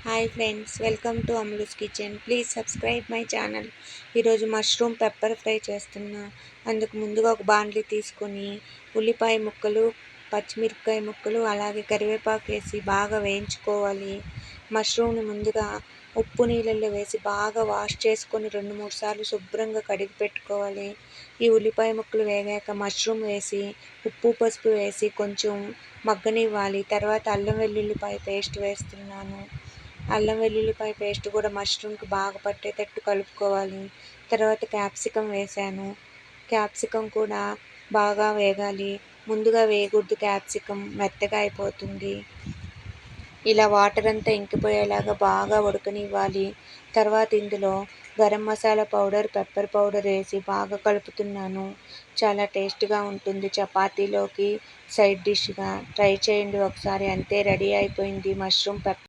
Hi friends, welcome to Ammulu's kitchen. Please subscribe my channel. ఈరోజు mushroom pepper fry చేస్తున్నా. అందుకు ముందుగా ఒక బాండ్లీ తీసుకొని ఉల్లిపాయ ముక్కలు, పచ్చిమిరపకాయ ముక్కలు, అలాగే కరివేపాకు వేసి బాగా వేయించుకోవాలి. మష్రూమ్ని ముందుగా ఉప్పు నీళ్ళల్లో వేసి బాగా వాష్ చేసుకొని 2-3 సార్లు శుభ్రంగా కడిగి పెట్టుకోవాలి. ఈ ఉల్లిపాయ ముక్కలు వేగాక మష్రూమ్ వేసి ఉప్పు పసుపు వేసి కొంచెం మగ్గనివ్వాలి. తర్వాత అల్లం వెల్లుల్లిపాయ పేస్ట్ వేస్తున్నాను. అల్లం వెల్లుల్లిపాయ పేస్ట్ కూడా మష్రూమ్కి బాగా పట్టేటట్టు కలుపుకోవాలి. తర్వాత క్యాప్సికమ్ వేసాను. క్యాప్సికమ్ కూడా బాగా వేగాలి. ముందుగా వేయకూడదు, క్యాప్సికమ్ మెత్తగా అయిపోతుంది. ఇలా వాటర్ అంతా ఇంకిపోయేలాగా బాగా ఉడకనివ్వాలి. తర్వాత ఇందులో garam masala powder, pepper powder వేసి బాగా కలుపుతున్నాను. చాలా టేస్ట్గా ఉంటుంది చపాతీలోకి సైడ్ డిష్గా. ట్రై చేయండి ఒకసారి. అంతే, రెడీ అయిపోయింది మష్రూమ్ పెప్పర్.